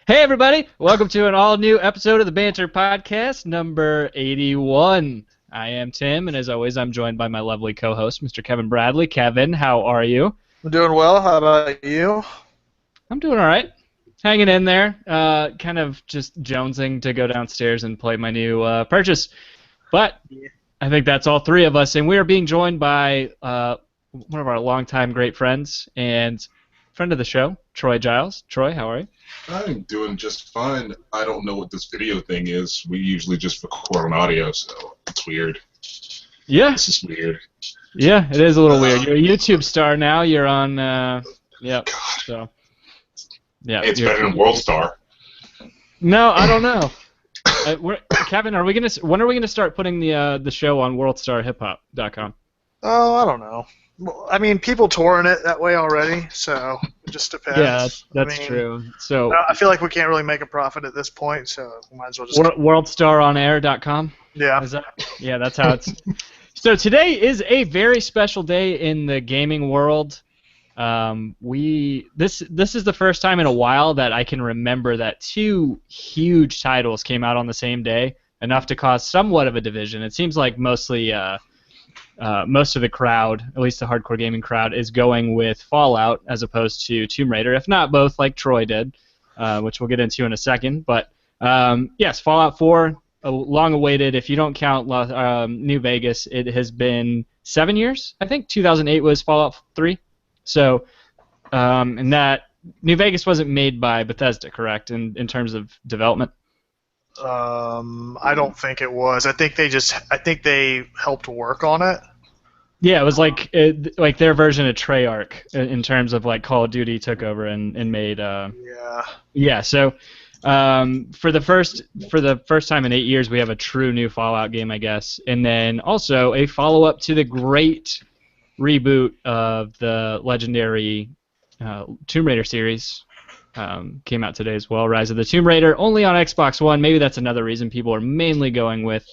Hey everybody, welcome to an all-new episode of the Banter Podcast, number 81. I am Tim, and as always, I'm joined by my lovely co-host, Mr. Kevin Bradley. Kevin, how are you? I'm doing well. How about you? I'm doing all right. Hanging in there, kind of just jonesing to go downstairs and play my new purchase. But I think that's all three of us, and we are being joined by one of our longtime great friends and friend of the show, Troy Giles. Troy, how are you? I'm doing just fine. I don't know what this video thing is. We usually just record on audio, so it's weird. Yeah. This is weird. Yeah, it is a little weird. You're a YouTube star now. You're on, yeah. So, yeah. It's better than World Star. No, I don't know. Kevin, when are we gonna start putting the show on WorldStarHipHop.com? Oh, I don't know. Well, I mean, people touring it that way already, so it just depends. Yeah, that's true. So I feel like we can't really make a profit at this point, so we might as well just. WorldStarOnAir.com. Yeah. Yeah, that's how it's. So today is a very special day in the gaming world. This is the first time in a while that I can remember that two huge titles came out on the same day, enough to cause somewhat of a division. It seems like mostly most of the crowd, at least the hardcore gaming crowd, is going with Fallout as opposed to Tomb Raider, if not both, like Troy did, which we'll get into in a second. But yes, Fallout 4, long awaited. If you don't count New Vegas, it has been 7 years. I think 2008 was Fallout 3. So, and that New Vegas wasn't made by Bethesda, correct? In terms of development. I don't think it was. I think they helped work on it. Yeah, it was like their version of Treyarch in terms of like Call of Duty took over and made. Yeah. Yeah. So, for the first time in 8 years, we have a true new Fallout game, I guess, and then also a follow-up to the great reboot of the legendary Tomb Raider series. Came out today as well. Rise of the Tomb Raider, only on Xbox One. Maybe that's another reason people are mainly going with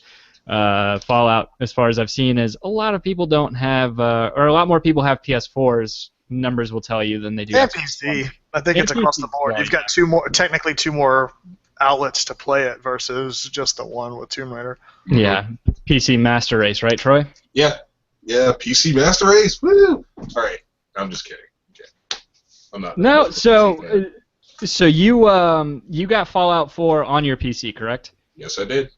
Fallout, as far as I've seen, is a lot of people don't have, or a lot more people have PS4s. Numbers will tell you than they do. And PC. I think it's across the board. You've got technically two more outlets to play it versus just the one with Tomb Raider. Yeah, PC Master Race, right, Troy? Yeah, PC Master Race. Woo! All right, I'm just kidding. Okay. I'm not. No, so you got Fallout 4 on your PC, correct? Yes, I did.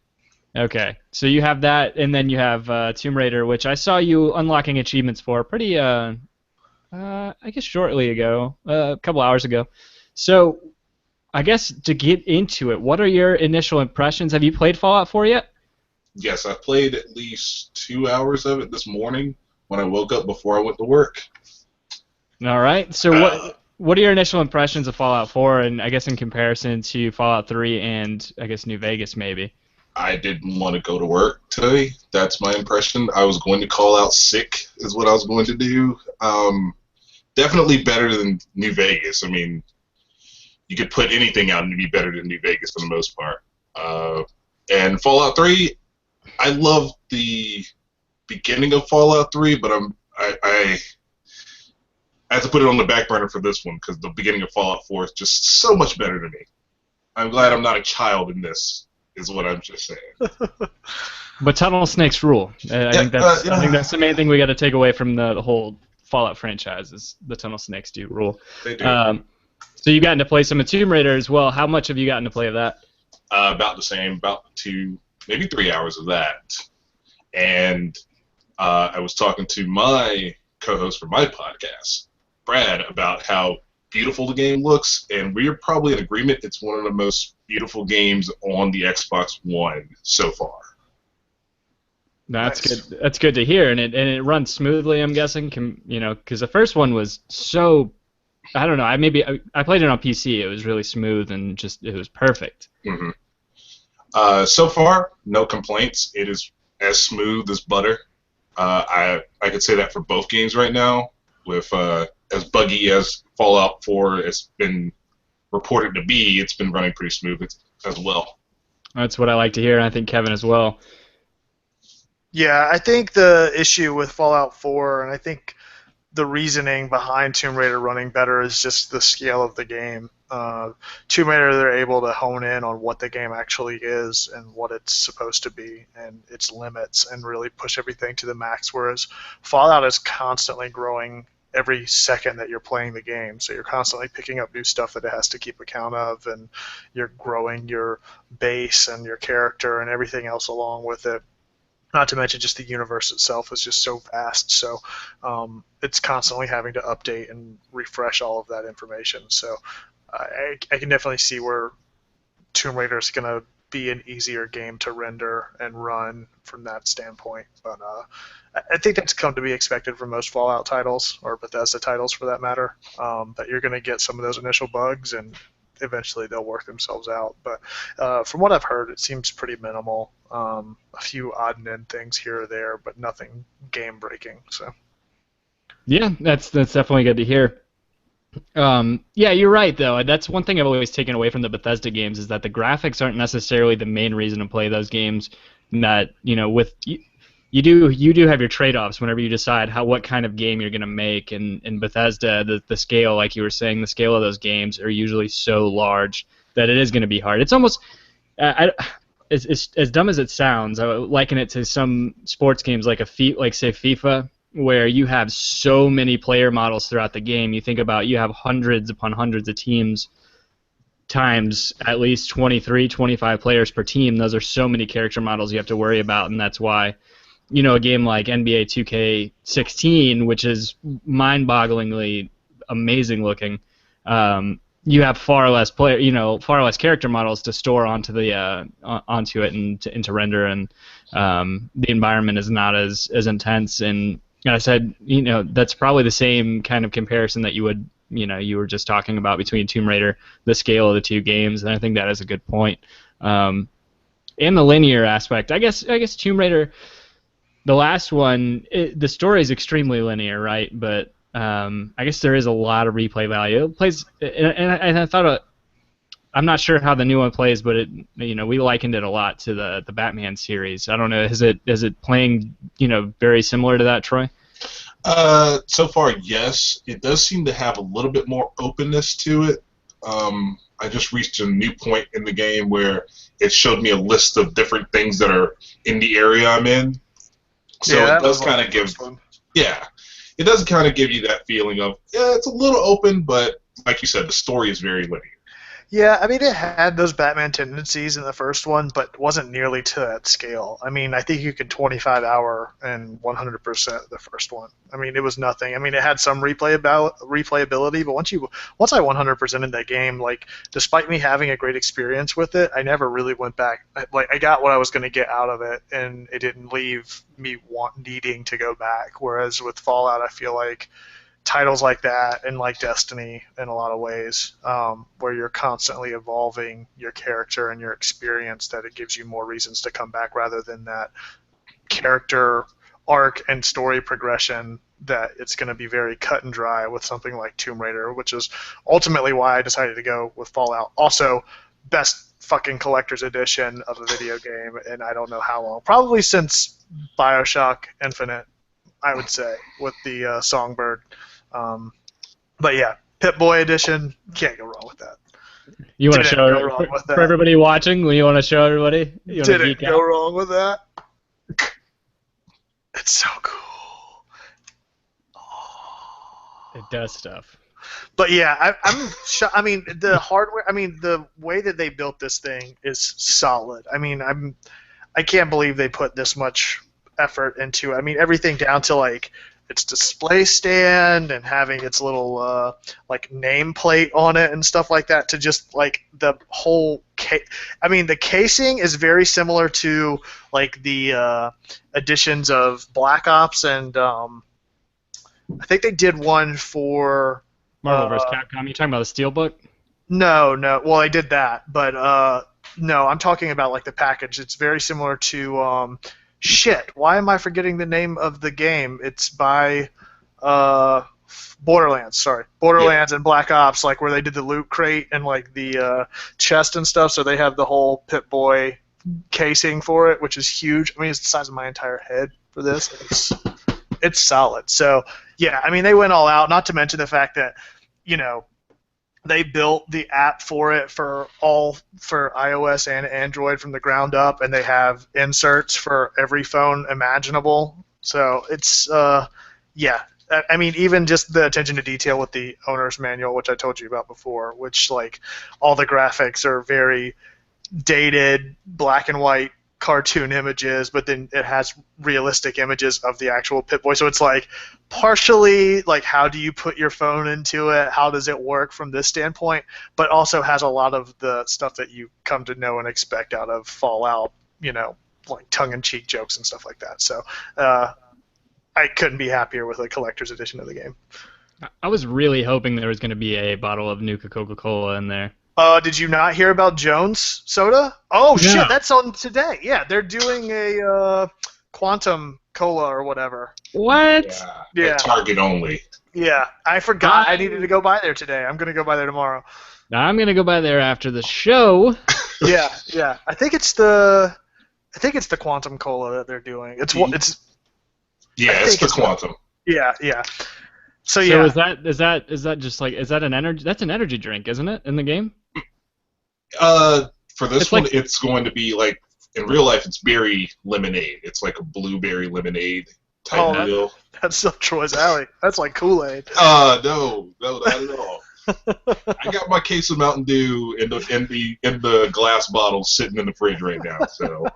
Okay, so you have that, and then you have Tomb Raider, which I saw you unlocking achievements for pretty, I guess shortly ago, a couple hours ago. So, I guess to get into it, what are your initial impressions? Have you played Fallout 4 yet? Yes, I played at least 2 hours of it this morning when I woke up before I went to work. All right, so what are your initial impressions of Fallout 4, and I guess in comparison to Fallout 3 and I guess New Vegas maybe? I didn't want to go to work today. That's my impression. I was going to call out sick is what I was going to do. Definitely better than New Vegas. I mean, you could put anything out and it'd be better than New Vegas for the most part. And Fallout 3, I love the beginning of Fallout 3, but I have to put it on the back burner for this one because the beginning of Fallout 4 is just so much better to me. I'm glad I'm not a child in this, is what I'm just saying. But tunnel snakes rule. I think that's the main thing we got to take away from the whole Fallout franchise is the tunnel snakes do rule. They do. So you got to play some of Tomb Raider as well. How much have you gotten to play of that? About the same, about 2, maybe 3 hours of that. And I was talking to my co-host for my podcast, Brad, about how beautiful the game looks, and we're probably in agreement it's one of the most beautiful games on the Xbox One so far. That's Nice. good. That's good to hear, and it runs smoothly. I'm guessing, because the first one was so. I don't know. I played it on PC. It was really smooth and it was perfect. Mm-hmm. So far, no complaints. It is as smooth as butter. I could say that for both games right now. With as buggy as Fallout 4 has been reported to be, it's been running pretty smooth as well. That's what I like to hear, and I think Kevin as well. Yeah, I think the issue with Fallout 4, and I think the reasoning behind Tomb Raider running better is just the scale of the game. Tomb Raider, they're able to hone in on what the game actually is and what it's supposed to be and its limits and really push everything to the max, whereas Fallout is constantly growing every second that you're playing the game. So you're constantly picking up new stuff that it has to keep account of, and you're growing your base and your character and everything else along with it. Not to mention just the universe itself is just so vast. So it's constantly having to update and refresh all of that information. So I can definitely see where Tomb Raider is going to be an easier game to render and run from that standpoint. But I think that's come to be expected from most Fallout titles, or Bethesda titles for that matter, that you're going to get some of those initial bugs and eventually they'll work themselves out. But from what I've heard, it seems pretty minimal. A few odd and end things here or there, but nothing game breaking. So yeah, that's definitely good to hear. Yeah, you're right though. That's one thing I've always taken away from the Bethesda games is that the graphics aren't necessarily the main reason to play those games. And that with you do have your trade-offs whenever you decide what kind of game you're going to make. And in Bethesda, the scale, like you were saying, the scale of those games are usually so large that it is going to be hard. It's almost it's as dumb as it sounds. I would liken it to some sports games like say FIFA, where you have so many player models throughout the game. You think about you have hundreds upon hundreds of teams times at least 23, 25 players per team. Those are so many character models you have to worry about, and that's why a game like NBA 2K16, which is mind-bogglingly amazing looking, you have far less character models to store onto it and to render, and the environment is not as intense. And I said, that's probably the same kind of comparison that you were just talking about between Tomb Raider, the scale of the two games, and I think that is a good point. And the linear aspect, I guess Tomb Raider, the last one, the story is extremely linear, right? But I guess there is a lot of replay value. It plays, and I thought, I'm not sure how the new one plays, but we likened it a lot to the Batman series. I don't know, is it playing very similar to that, Troy? So far, yes. It does seem to have a little bit more openness to it. I just reached a new point in the game where it showed me a list of different things that are in the area I'm in. So it does kind of give, it does kind of give you that feeling of, it's a little open, but like you said, the story is very linear. Yeah, I mean, it had those Batman tendencies in the first one, but wasn't nearly to that scale. I mean, I think you could 25-hour and 100% the first one. I mean, it was nothing. I mean, it had some replayability, but once I 100%ed that game, like, despite me having a great experience with it, I never really went back. I got what I was going to get out of it, and it didn't leave me needing to go back. Whereas with Fallout, I feel like titles like that, and like Destiny in a lot of ways, where you're constantly evolving your character and your experience, that it gives you more reasons to come back rather than that character arc and story progression that it's going to be very cut and dry with something like Tomb Raider, which is ultimately why I decided to go with Fallout. Also, best fucking collector's edition of a video game in I don't know how long. Probably since BioShock Infinite, I would say, with the Songbird. But yeah, Pip-Boy edition, can't go wrong with that. You want to show for everybody watching? You want to show everybody? Didn't go wrong with that. It's so cool. Oh. It does stuff. But yeah, I mean, the hardware. I mean, the way that they built this thing is solid. I mean, I can't believe they put this much effort into. I mean, everything down to like its display stand and having its little like nameplate on it and stuff like that, to just like the whole I mean, the casing is very similar to like the editions of Black Ops, and I think they did one for Marvel vs. Capcom. You talking about the Steelbook? No. Well, I did that, but no, I'm talking about like the package. It's very similar to shit, why am I forgetting the name of the game? It's by Borderlands, sorry. Borderlands and Black Ops, like where they did the loot crate and like the chest and stuff, so they have the whole Pip-Boy casing for it, which is huge. I mean, it's the size of my entire head for this. It's solid. So, yeah, I mean, they went all out, not to mention the fact that, They built the app for it for iOS and Android from the ground up, and they have inserts for every phone imaginable. So it's yeah. I mean, even just the attention to detail with the owner's manual, which I told you about before, which like all the graphics are very dated, black and white cartoon images, but then it has realistic images of the actual Pip-Boy. So it's like partially like how do you put your phone into it? How does it work from this standpoint? But also has a lot of the stuff that you come to know and expect out of Fallout, you know, like tongue-in-cheek jokes and stuff like that. So I couldn't be happier with a collector's edition of the game. I was really hoping there was going to be a bottle of Nuka Coca-Cola in there. Did you not hear about Jones Soda? Oh, No. shit, that's on today. Yeah, they're doing a Quantum Cola or whatever. What? Yeah. At Target only. Yeah, I forgot. I needed to go by there today. I'm going to go by there tomorrow. Now I'm going to go by there after the show. Yeah. I think it's the Quantum Cola that they're doing. It's It's the Quantum. Yeah. So So yeah. is that just like, is that an energy? That's an energy drink, isn't it, in the game? For this It's one, like- it's going to be like in real life. It's berry lemonade. It's like a blueberry lemonade type Oh, deal. That's up Troy's alley. That's like Kool-Aid. No, not at all. I got my case of Mountain Dew in the glass bottle sitting in the fridge right now. So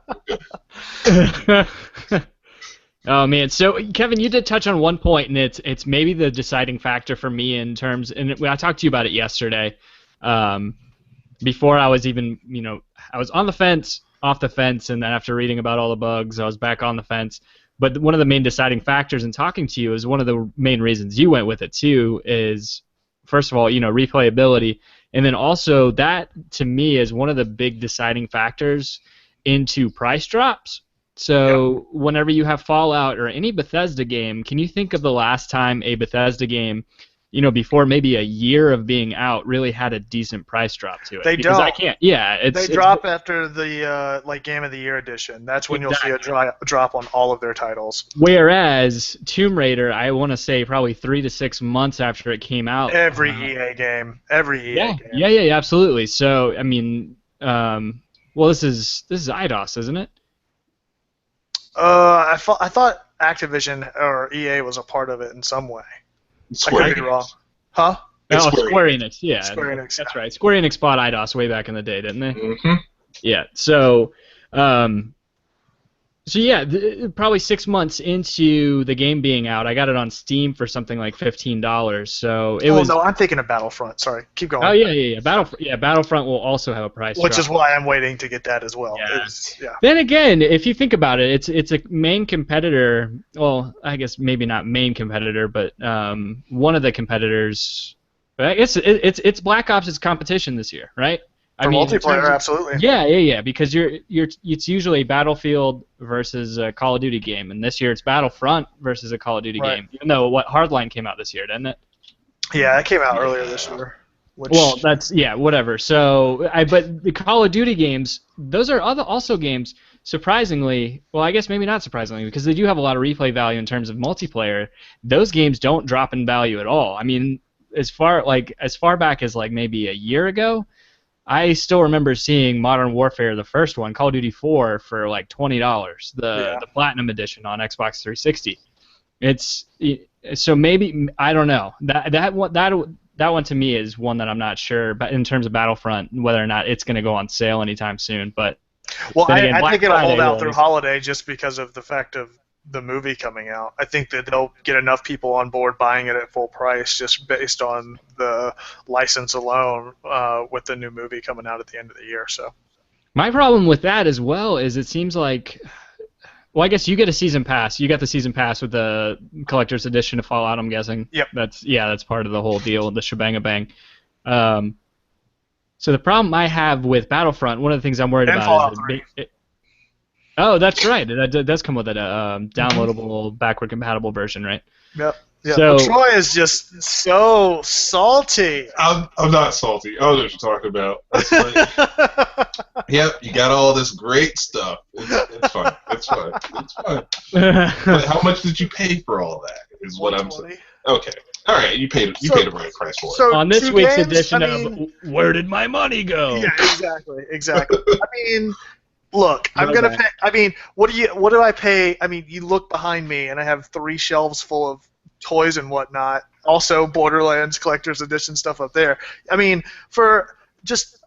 Oh man, so Kevin, you did touch on one point, and it's maybe the deciding factor for me in terms. And I talked to you about it yesterday. Before I was even, I was on the fence, off the fence, and then after reading about all the bugs, I was back on the fence. But one of the main deciding factors in talking to you is one of the main reasons you went with it too. Is first of all, replayability, and then also that to me is one of the big deciding factors into price drops. So whenever you have Fallout or any Bethesda game, can you think of the last time a Bethesda game, before maybe a year of being out, really had a decent price drop to it? They Because don't. I can't. Yeah, They drop after the Game of the Year edition. That's when you'll see a drop on all of their titles. Whereas Tomb Raider, I want to say probably 3 to 6 months after it came out. Every EA game. Yeah, absolutely. So I mean, well, this is IDOS, isn't it? I thought Activision or EA was a part of it in some way. Square I could be Enix. wrong. Huh? It's Square Enix. Yeah, Square Enix. that's right. Square Enix bought IDOS way back in the day, didn't they? Mm-hmm. Yeah. So, probably 6 months into the game being out, I got it on Steam for something like $15. So it was. no, I'm thinking of Battlefront. Sorry, keep going. Oh yeah. Battlefront will also have a price. Which drop. is why I'm waiting to get that as well. Yeah. Then again, if you think about it, it's a main competitor. Well, I guess maybe not main competitor, but one of the competitors. It's Black Ops' competition this year, right? For multiplayer, absolutely. Yeah. Because it's usually Battlefield versus a Call of Duty game, and this year it's Battlefront versus a Call of Duty game. Even though Hardline came out this year, didn't it? Yeah, it came out earlier this year. Well, that's whatever. So, but the Call of Duty games, those are also games. Surprisingly, well, I guess maybe not surprisingly, because they do have a lot of replay value in terms of multiplayer. Those games don't drop in value at all. I mean, as far back as like maybe a year ago, I still remember seeing Modern Warfare, the first one, Call of Duty 4, for like $20, the Platinum Edition on Xbox 360. So maybe, I don't know. That one to me is one that I'm not sure, but in terms of Battlefront, whether or not it's going to go on sale anytime soon. But I think it'll hold out will. through holiday just because of the fact of the movie coming out. I think that they'll get enough people on board buying it at full price just based on the license alone with the new movie coming out at the end of the year. So my problem with that as well is it seems like, well, I guess you get a season pass. You got the season pass with the collector's edition of Fallout, I'm guessing. Yep. That's part of the whole deal, the shebang-a-bang. So the problem I have with Battlefront, one of the things I'm worried about Fallout is 3. Oh, that's right. That does come with a downloadable, backward compatible version, right? Yep. Yeah. So, Troy is just so salty. I'm not salty. I know what you're talking about. It's like, yep, you got all this great stuff. It's fine. It's fine. But how much did you pay for all that? Is what I'm saying. Okay. All right, you paid the right price for it. So On this 2 week's games, edition I mean, of Where Did My Money Go? yeah, exactly. I mean, look, I'm Know gonna that. pay. I mean, what do I pay? I mean, you look behind me, and I have 3 shelves full of toys and whatnot. Also, Borderlands Collector's Edition stuff up there. I mean, for just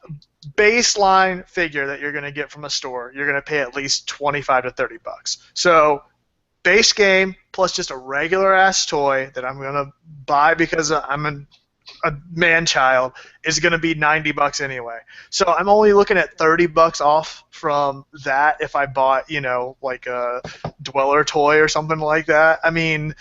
baseline figure that you're gonna get from a store, you're gonna pay at least $25 to $30. So base game plus just a regular ass toy that I'm gonna buy because I'm a man child is going to be $90 anyway. So I'm only looking at $30 off from that if I bought, like a Dweller toy or something like that. I mean,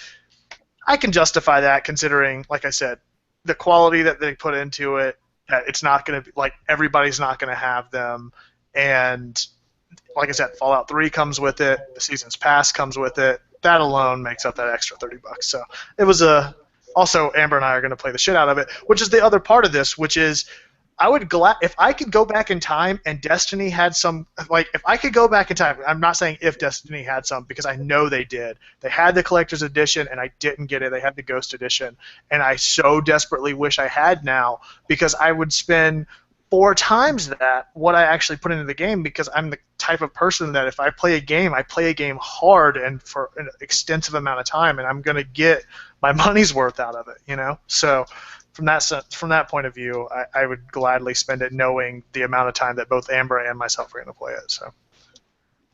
I can justify that considering, like I said, the quality that they put into it, that it's not going to be, like, everybody's not going to have them. And like I said, Fallout 3 comes with it. The Season's Pass comes with it. That alone makes up that extra $30. So it was a... Also, Amber and I are going to play the shit out of it, which is the other part of this, which is if I could go back in time and Destiny had some, like, if I could go back in time, I'm not saying if Destiny had some, because I know they did. They had the collector's edition, and I didn't get it. They had the Ghost edition, and I so desperately wish I had now, because I would spend 4 times that what I actually put into the game, because I'm the type of person that if I play a game hard and for an extensive amount of time, and I'm going to get my money's worth out of it, So from that point of view, I would gladly spend it knowing the amount of time that both Amber and myself are going to play it. So.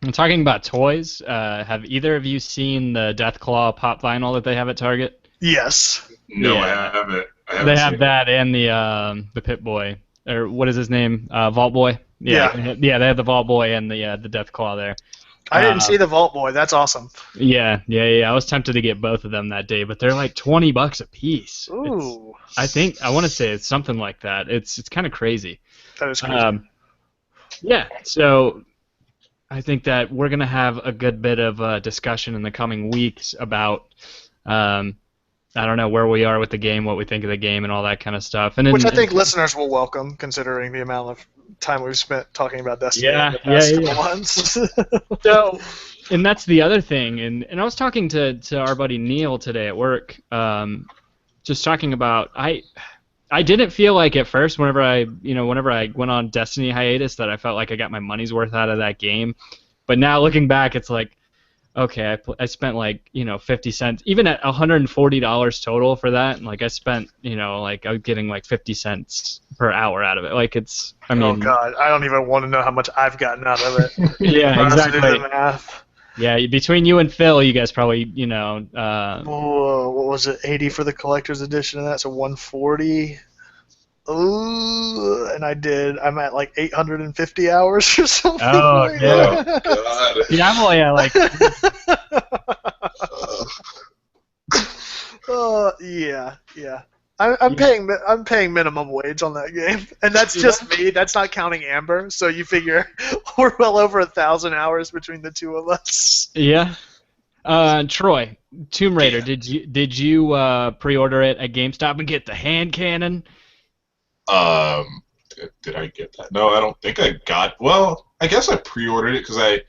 I'm talking about toys. Have either of you seen the Deathclaw pop vinyl that they have at Target? Yes. No, Yeah. I haven't. They have that and the Pit Boy, or what is his name? Vault Boy. Yeah. They have the Vault Boy and the Deathclaw there. I didn't see the Vault Boy. That's awesome. Yeah. I was tempted to get both of them that day, but they're like $20 a piece. Ooh. I want to say it's something like that. It's kind of crazy. That is crazy. Yeah. So I think that we're gonna have a good bit of discussion in the coming weeks about I don't know where we are with the game, what we think of the game, and all that kind of stuff. Which I think listeners will welcome, considering the amount of time we've spent talking about Destiny in the past couple months. So, and that's the other thing. And I was talking to our buddy Neil today at work, just talking about I didn't feel like at first whenever I went on Destiny hiatus that I felt like I got my money's worth out of that game. But now looking back, it's like, okay, I spent like 50 cents, even at $140 total for that. And like I spent like I was getting like 50 cents per hour out of it. Like I mean, oh God, I don't even want to know how much I've gotten out of it. Yeah, exactly. Do the math. Yeah, between you and Phil, you guys probably Whoa, what was it? 80 for the collector's edition of that, so 140. Ooh, and I'm at like 850 hours or something. Oh, like yeah. that. God. Yeah, I'm only at like. Yeah. I'm paying minimum wage on that game, and that's just me. That's not counting Amber. So you figure we're well over 1,000 hours between the two of us. Yeah. Troy, Tomb Raider. Yeah. Did you pre-order it at GameStop and get the hand cannon? Did I get that? No, I don't think I got. Well, I guess I pre-ordered it because I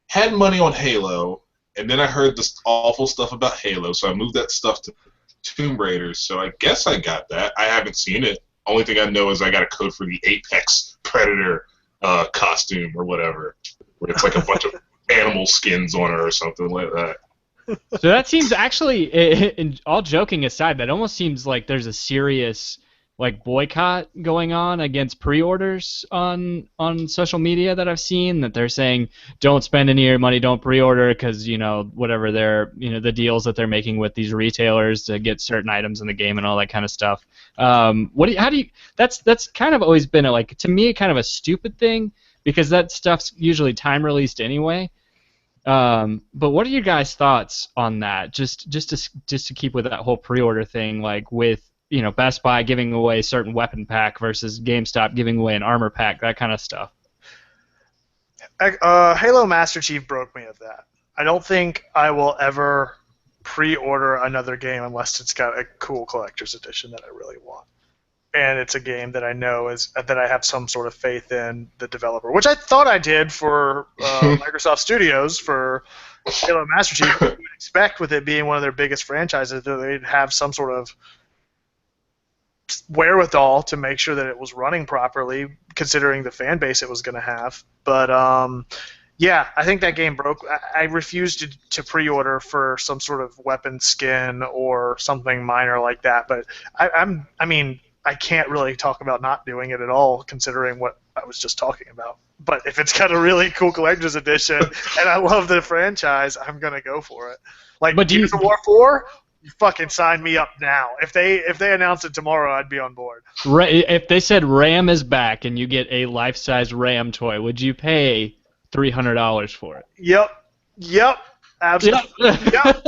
had money on Halo, and then I heard this awful stuff about Halo, so I moved that stuff to Tomb Raider. So I guess I got that. I haven't seen it. Only thing I know is I got a code for the Apex Predator costume or whatever, where it's like a bunch of animal skins on it or something like that. So that seems actually, all joking aside, that almost seems like there's a serious like boycott going on against pre-orders on social media that I've seen, that they're saying don't spend any of your money, don't pre-order because whatever they're the deals that they're making with these retailers to get certain items in the game and all that kind of stuff. That's kind of always been to me kind of a stupid thing, because that stuff's usually time released anyway. But what are your guys' thoughts on that? Just to keep with that whole pre-order thing, like with Best Buy giving away a certain weapon pack versus GameStop giving away an armor pack, that kind of stuff. Halo Master Chief broke me of that. I don't think I will ever pre-order another game unless it's got a cool collector's edition that I really want. And it's a game that I know that I have some sort of faith in the developer, which I thought I did for Microsoft Studios for Halo Master Chief, you would expect with it being one of their biggest franchises that they'd have some sort of wherewithal to make sure that it was running properly, considering the fan base it was going to have. But yeah, I think that game broke. I refused to pre-order for some sort of weapon skin or something minor like that. But I mean, I can't really talk about not doing it at all, considering what I was just talking about. But if it's got a really cool collector's edition and I love the franchise, I'm gonna go for it. Like Gears of War 4, you fucking sign me up now. If they announce it tomorrow, I'd be on board. If they said Ram is back and you get a life-size Ram toy, would you pay $300 for it? Yep. Absolutely. Yep.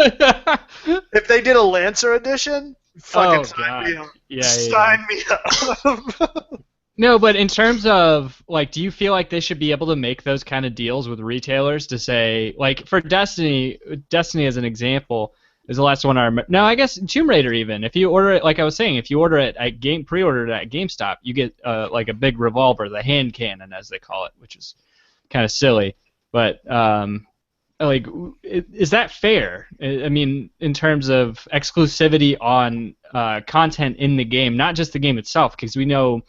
If they did a Lancer edition, fucking sign me up. Sign me up. No, but in terms of, like, do you feel like they should be able to make those kind of deals with retailers to say, like, for Destiny as an example, is the last one I remember. No, I guess Tomb Raider even. If you order it, like I was saying, if you order it at pre-order it at GameStop, you get, like, a big revolver, the hand cannon, as they call it, which is kind of silly. But, like, is that fair? I mean, in terms of exclusivity on content in the game, not just the game itself, because we know,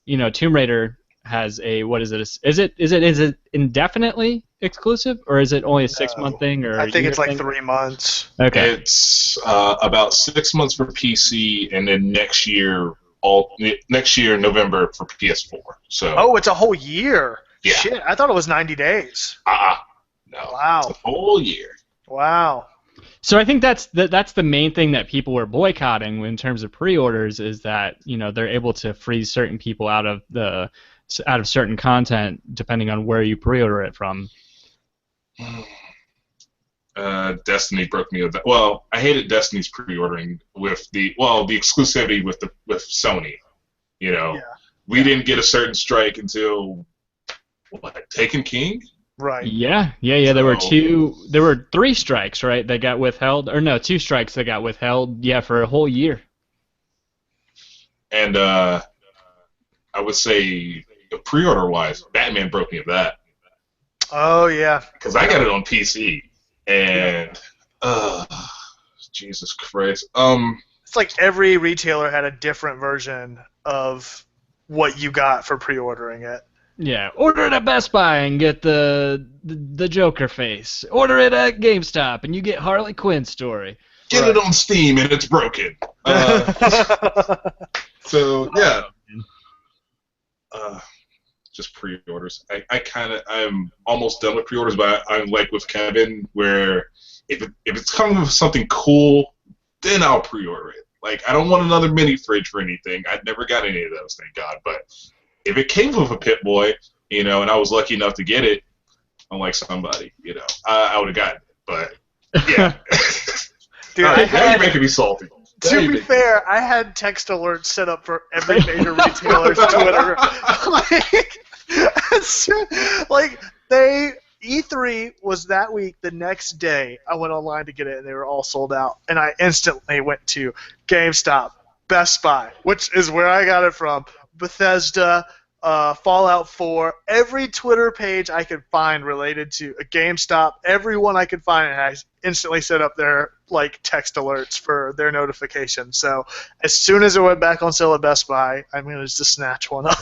you know, Tomb Raider has a, what is it? Is it indefinitely exclusive, or is it only a 6-month thing? Or I think it's like 3 months. Okay. It's about 6 months for PC, and then next year November for PS4. So. Oh, it's a whole year. Yeah. Shit, I thought it was 90 days. No. Wow. It's a whole year. Wow. So I think that's the main thing that people were boycotting in terms of pre-orders, is that, you know, they're able to freeze certain people out of certain content depending on where you pre-order it from. Destiny broke me with that. Well, I hated Destiny's pre-ordering with the exclusivity with Sony. You know, we didn't get a certain strike until Taken King. Right. Yeah. There were 3 strikes, right, that got withheld, or no, 2 strikes that got withheld. Yeah, for a whole year. And I would say, pre-order wise, Batman broke me of that. Oh yeah. Because I got it on PC, and Jesus Christ. It's like every retailer had a different version of what you got for pre-ordering it. Yeah, order it at Best Buy and get the Joker face. Order it at GameStop and you get Harley Quinn's story. Get it on Steam and it's broken. So yeah, just pre-orders. I'm almost done with pre-orders, but I'm like with Kevin, where if it's coming with something cool, then I'll pre-order it. Like, I don't want another mini fridge for anything. I've never got any of those, thank God. But if it came with a Pip-Boy, you know, and I was lucky enough to get it, unlike somebody, you know, I would have gotten it. But yeah, dude, now you're making me salty. To be fair, I had text alerts set up for every major retailer's Twitter. E3 was that week. The next day, I went online to get it, and they were all sold out. And I instantly went to GameStop, Best Buy, which is where I got it from, Bethesda, Fallout 4, every Twitter page I could find related to a GameStop, everyone I could find, and I instantly set up their text alerts for their notifications. So as soon as it went back on sale at Best Buy, I'm gonna just snatch one up.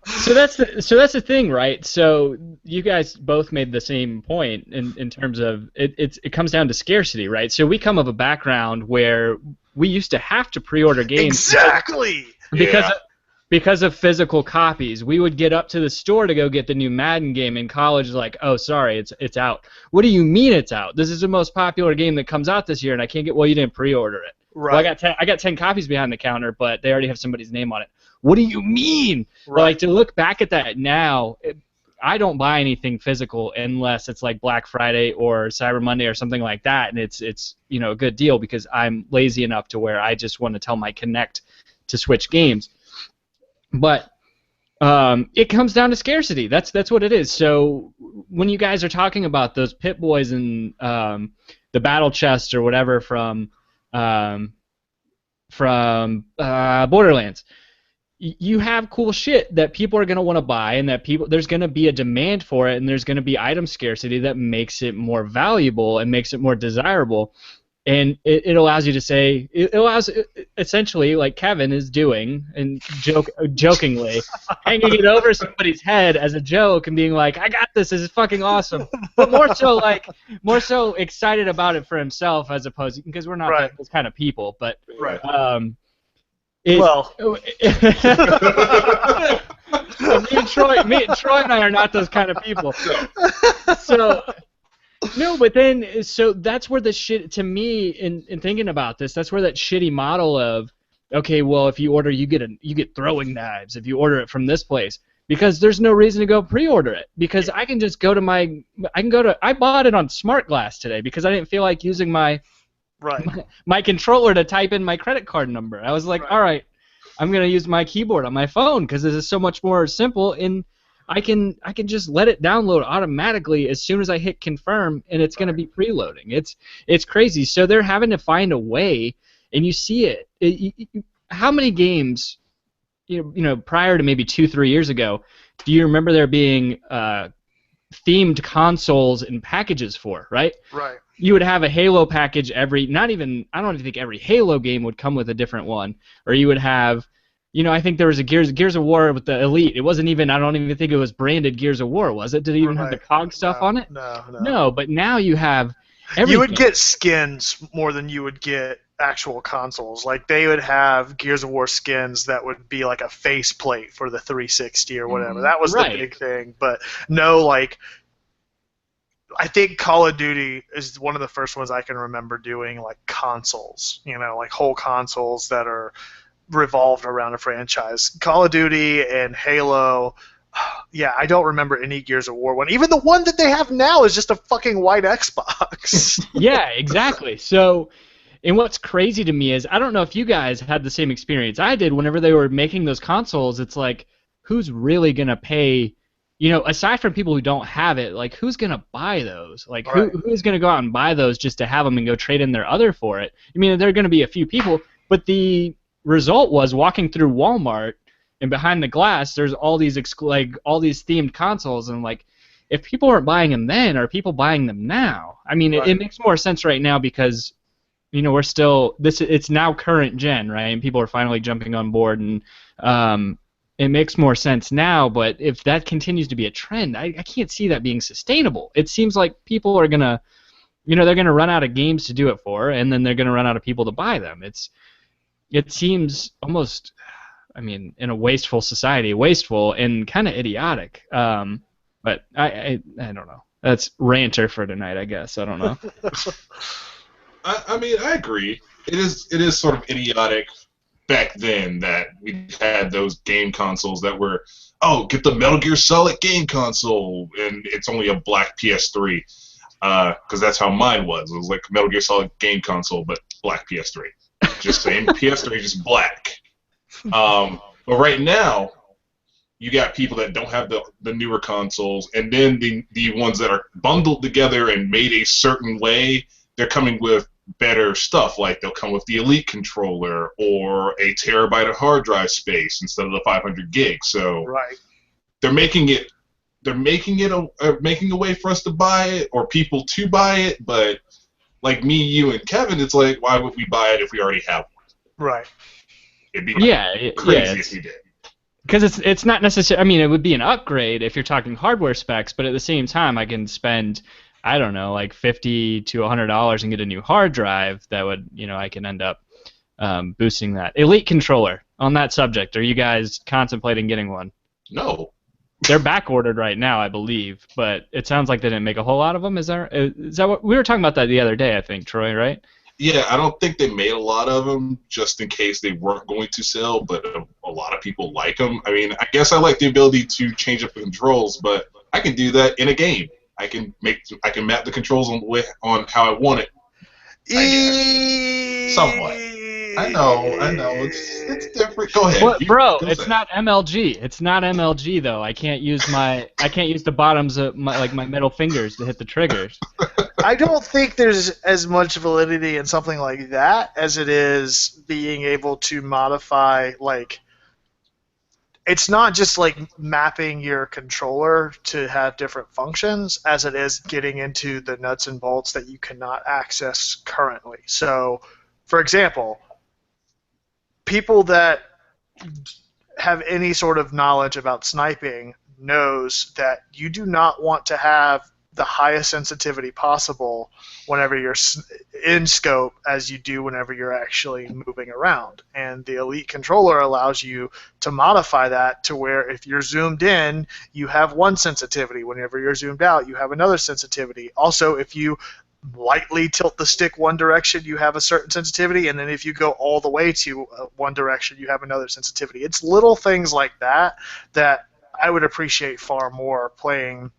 So that's the thing, right? So you guys both made the same point in terms of it comes down to scarcity, right? So we come of a background where we used to have to pre-order games exactly because of physical copies. We would get up to the store to go get the new Madden game in college, like, oh, sorry, it's out. What do you mean it's out? This is the most popular game that comes out this year, and I can't get. Well, you didn't pre-order it. Right. Well, I got 10 copies behind the counter, but they already have somebody's name on it. What do you mean? Right. Like, to look back at that now, I don't buy anything physical unless it's like Black Friday or Cyber Monday or something like that, and it's a good deal because I'm lazy enough to where I just want to tell my Connect to switch games. But it comes down to scarcity. That's what it is. So when you guys are talking about those Pip-Boys and the battle chest or whatever from Borderlands, you have cool shit that people are going to want to buy, and that there's going to be a demand for it, and there's going to be item scarcity that makes it more valuable and makes it more desirable. And it allows you to say, it allows, essentially, like Kevin is doing, and jokingly, hanging it over somebody's head as a joke and being like, I got this is fucking awesome. But more so excited about it for himself, as opposed to, because we're not those kind of people. But me and Troy and I are not those kind of people. So. No, but then, so that's where the shit, to me, in thinking about this, that's where that shitty model of, okay, well, if you order, you get throwing knives if you order it from this place, because there's no reason to go pre-order it, because I can just go to I bought it on Smart Glass today because I didn't feel like using my controller to type in my credit card number. I was like, all right, I'm going to use my keyboard on my phone because this is so much more simple, and I can just let it download automatically as soon as I hit confirm, and it's going to be preloading. It's crazy. So they're having to find a way, and you see it. How many games, prior to maybe 2-3 years ago, do you remember there being themed consoles and packages for, right? Right. You would have a Halo package I don't even think every Halo game would come with a different one, or you would have. I think there was a Gears of War with the Elite. It wasn't even, I don't even think it was branded Gears of War, was it? Did it even have the COG stuff on it? No. No, but now you have everything. You would get skins more than you would get actual consoles. Like, they would have Gears of War skins that would be like a faceplate for the 360 or whatever. That was the big thing. But no, like, I think Call of Duty is one of the first ones I can remember doing, like, consoles. Like whole consoles that are revolved around a franchise. Call of Duty and Halo, I don't remember any Gears of War one. Even the one that they have now is just a fucking white Xbox. Yeah, exactly. So, and what's crazy to me is, I don't know if you guys had the same experience I did whenever they were making those consoles. It's like, who's really going to pay, aside from people who don't have it, like, who's going to buy those? Like, who's going to go out and buy those just to have them and go trade in their other for it? I mean, there are going to be a few people, but the result was, walking through Walmart and behind the glass, there's all these all these themed consoles, and like, if people weren't buying them then, are people buying them now? I mean, it makes more sense right now because we're still it's now current gen, right? And people are finally jumping on board, and it makes more sense now. But if that continues to be a trend, I can't see that being sustainable. It seems like people are gonna they're gonna run out of games to do it for, and then they're gonna run out of people to buy them. It seems almost, in a wasteful society, wasteful and kind of idiotic. But I don't know. That's ranter for tonight, I guess. I don't know. I agree. It is sort of idiotic back then that we had those game consoles that were, get the Metal Gear Solid game console, and it's only a black PS3. Because that's how mine was. It was like Metal Gear Solid game console, but black PS3. Just saying, PS3 just black. But right now, you got people that don't have the newer consoles, and then the ones that are bundled together and made a certain way, they're coming with better stuff. Like, they'll come with the Elite controller or a terabyte of hard drive space instead of the 500 gigs. So they're making a way for us to buy it, or people to buy it, but like me, you, and Kevin, it's like, why would we buy it if we already have one? Right. It'd be crazy if we did. Because it's not necessarily, it would be an upgrade if you're talking hardware specs, but at the same time, I can spend, I don't know, like $50 to $100 and get a new hard drive that would, I can end up boosting that. Elite controller, on that subject, are you guys contemplating getting one? No. They're back-ordered right now, I believe, but it sounds like they didn't make a whole lot of them. Is that what we were talking about that the other day? I think, Troy, right? Yeah, I don't think they made a lot of them just in case they weren't going to sell, but a lot of people like them. I guess I like the ability to change up the controls, but I can do that in a game. I can map the controls on how I want it. Somewhat. I know. It's different. Go ahead. Well, bro, it's not MLG. It's not MLG though. I can't use the bottoms of my middle fingers to hit the triggers. I don't think there's as much validity in something like that as it is being able to modify, like, it's not just like mapping your controller to have different functions as it is getting into the nuts and bolts that you cannot access currently. So, for example, people that have any sort of knowledge about sniping knows that you do not want to have the highest sensitivity possible whenever you're in scope as you do whenever you're actually moving around. And the Elite controller allows you to modify that to where if you're zoomed in, you have one sensitivity. Whenever you're zoomed out, you have another sensitivity. Also, if you lightly tilt the stick one direction, you have a certain sensitivity, and then if you go all the way to one direction, you have another sensitivity. It's little things like that that I would appreciate far more playing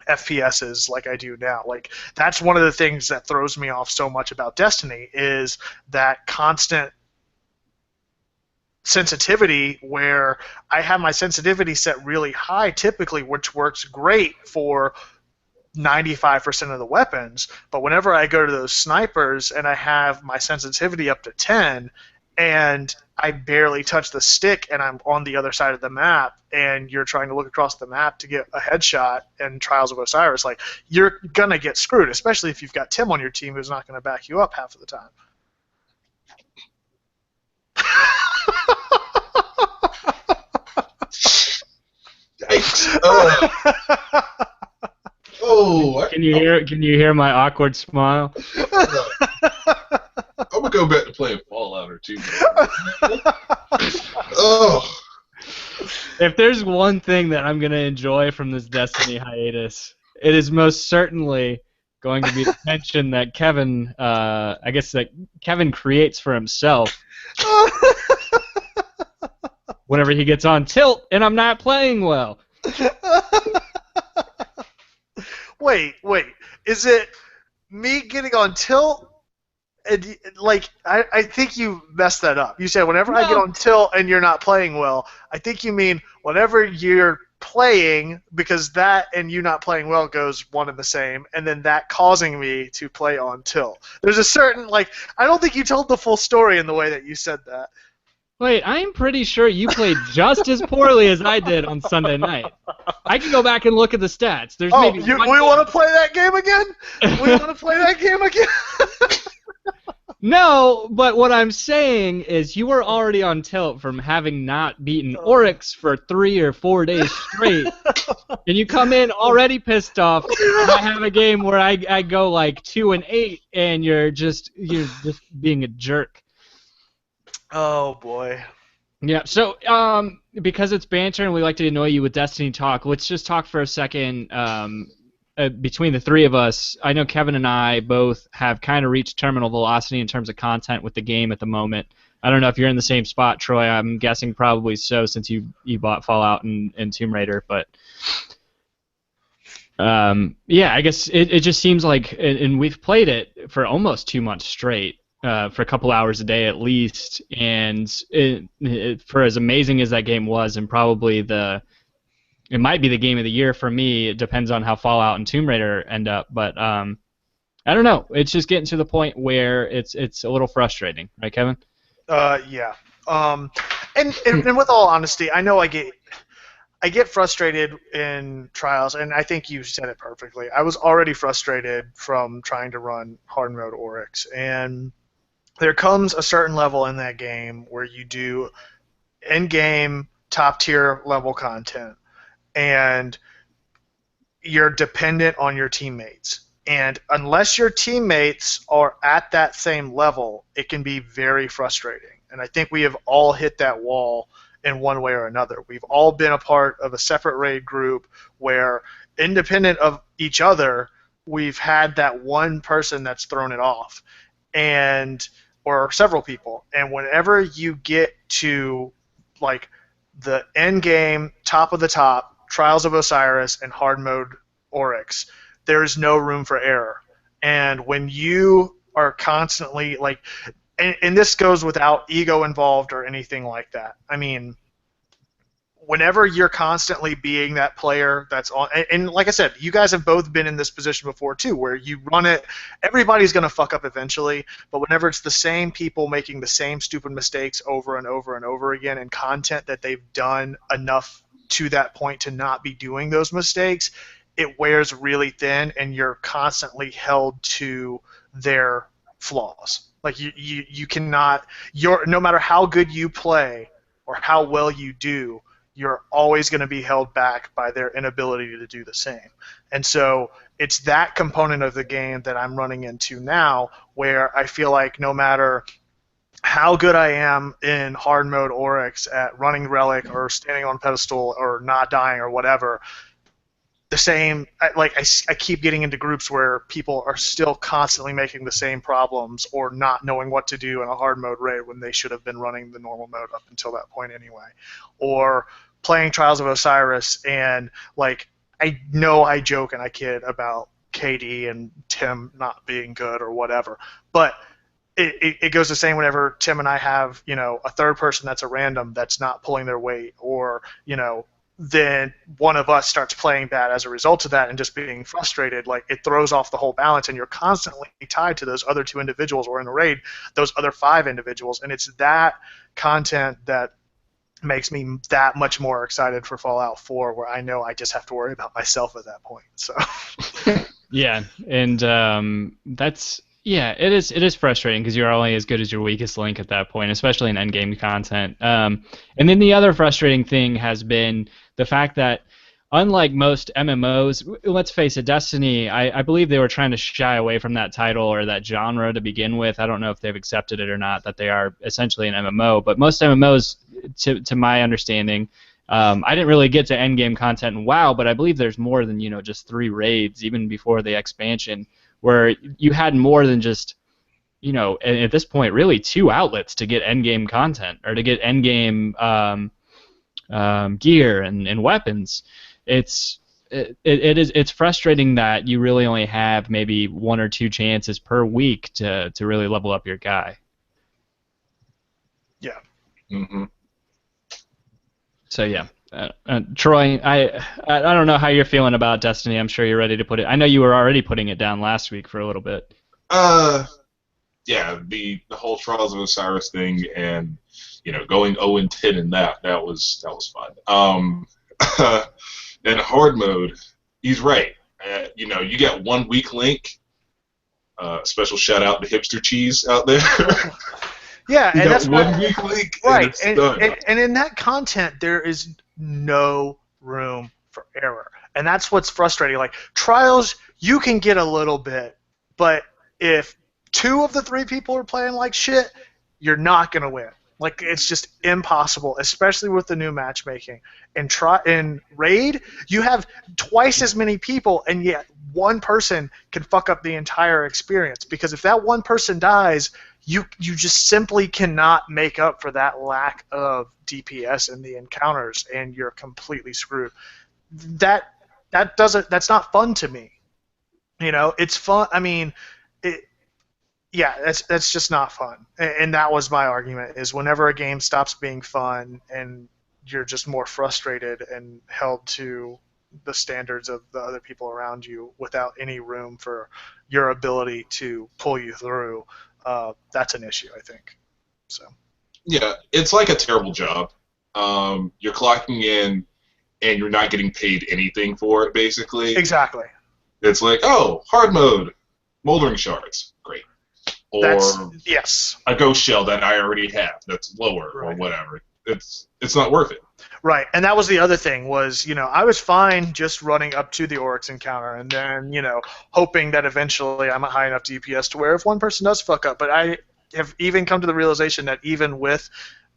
FPSs like I do now. Like, that's one of the things that throws me off so much about Destiny is that constant sensitivity where I have my sensitivity set really high typically, which works great for 95% of the weapons, but whenever I go to those snipers and I have my sensitivity up to 10 and I barely touch the stick and I'm on the other side of the map and you're trying to look across the map to get a headshot in Trials of Osiris, like, you're going to get screwed, especially if you've got Tim on your team who's not going to back you up half of the time. Yikes. Oh, Can you hear my awkward smile? I'm gonna go back to playing Fallout or 2. Oh. If there's one thing that I'm gonna enjoy from this Destiny hiatus, it is most certainly going to be the tension that Kevin, I guess that Kevin creates for himself whenever he gets on tilt and I'm not playing well. Wait. Is it me getting on tilt? And, like, I think you messed that up. You said whenever I get on tilt and you're not playing well. I think you mean whenever you're playing, because that and you not playing well goes one and the same, and then that causing me to play on tilt. There's a certain, like, I don't think you told the full story in the way that you said that. Wait, I'm pretty sure you played just as poorly as I did on Sunday night. I can go back and look at the stats. There's maybe we want to play that game again? We want to play that game again? No, but what I'm saying is you were already on tilt from having not beaten Oryx for 3 or 4 days straight, and you come in already pissed off, and I have a game where I go like 2-8, and you're just being a jerk. Oh boy. Yeah, so because it's banter and we like to annoy you with Destiny talk, let's just talk for a second between the three of us. I know Kevin and I both have kind of reached terminal velocity in terms of content with the game at the moment. I don't know if you're in the same spot, Troy. I'm guessing probably so since you bought Fallout and Tomb Raider, but yeah, I guess it just seems like, and we've played it for almost 2 months straight. For a couple hours a day at least, and for as amazing as that game was, and probably it might be the game of the year for me. It depends on how Fallout and Tomb Raider end up, but I don't know. It's just getting to the point where it's a little frustrating, right, Kevin? Yeah. And with all honesty, I know I get frustrated in Trials, and I think you said it perfectly. I was already frustrated from trying to run hard mode Oryx, and there comes a certain level in that game where you do in-game top-tier level content, and you're dependent on your teammates. And unless your teammates are at that same level, it can be very frustrating. And I think we have all hit that wall in one way or another. We've all been a part of a separate raid group where, independent of each other, we've had that one person that's thrown it off. Or several people, and whenever you get to like the end game, top of the top, Trials of Osiris and hard mode Oryx, there is no room for error. And when you are constantly like, and this goes without ego involved or anything like that. I mean, whenever you're constantly being that player that's on, and like I said, you guys have both been in this position before too, where you run it, everybody's going to fuck up eventually, but whenever it's the same people making the same stupid mistakes over and over and over again in content that they've done enough to that point to not be doing those mistakes, it wears really thin, and you're constantly held to their flaws. Like you cannot, no matter how good you play or how well you do, you're always going to be held back by their inability to do the same. And so it's that component of the game that I'm running into now, where I feel like no matter how good I am in hard mode Oryx at running Relic or standing on pedestal or not dying or whatever, the same, I keep getting into groups where people are still constantly making the same problems or not knowing what to do in a hard mode raid when they should have been running the normal mode up until that point anyway. Or playing Trials of Osiris, and like, I know I joke and I kid about KD and Tim not being good or whatever, but it goes the same whenever Tim and I have, a third person that's a random that's not pulling their weight, or, then one of us starts playing bad as a result of that and just being frustrated. Like, it throws off the whole balance, and you're constantly tied to those other 2 individuals, or in a raid, those other 5 individuals, and it's that content that makes me that much more excited for Fallout 4, where I know I just have to worry about myself at that point. So. Yeah, and that's. Yeah, it is frustrating because you're only as good as your weakest link at that point, especially in endgame content. And then the other frustrating thing has been the fact that, unlike most MMOs, let's face it, Destiny, I believe they were trying to shy away from that title or that genre to begin with. I don't know if they've accepted it or not, that they are essentially an MMO. But most MMOs, to my understanding, I didn't really get to endgame content in WoW, but I believe there's more than just 3 raids, even before the expansion, where you had more than just, at this point, really 2 outlets to get endgame content or to get endgame gear and weapons. It's frustrating that you really only have maybe 1 or 2 chances per week to really level up your guy. Yeah. Mm-hmm. So yeah. Troy, I don't know how you're feeling about Destiny. I'm sure you're ready to put it. I know you were already putting it down last week for a little bit. Yeah, the whole Trials of Osiris thing, and going 0-10 in that was fun. In hard mode, he's right. You get 1 weak link. Special shout out to Hipster Cheese out there. Yeah, and that's one weak link, right. And in that content, there is no room for error, and that's what's frustrating. Like, Trials, you can get a little bit, but if 2 of the 3 people are playing like shit, you're not gonna win. Like, it's just impossible, especially with the new matchmaking. In Raid, you have twice as many people, and yet one person can fuck up the entire experience, because if that one person dies, you just simply cannot make up for that lack of DPS in the encounters, and you're completely screwed. That's not fun to me. It's fun. I mean, that's just not fun. And that was my argument, is whenever a game stops being fun and you're just more frustrated and held to the standards of the other people around you without any room for your ability to pull you through, that's an issue, I think. So. Yeah, it's like a terrible job. You're clocking in and you're not getting paid anything for it, basically. Exactly. It's like, oh, hard mode, moldering shards, great. Or yes. a ghost shell that I already have that's lower, right, or whatever. It's not worth it. Right, and that was the other thing, was, I was fine just running up to the Oryx encounter and then, hoping that eventually I'm at high enough DPS to where if one person does fuck up, but I have even come to the realization that even with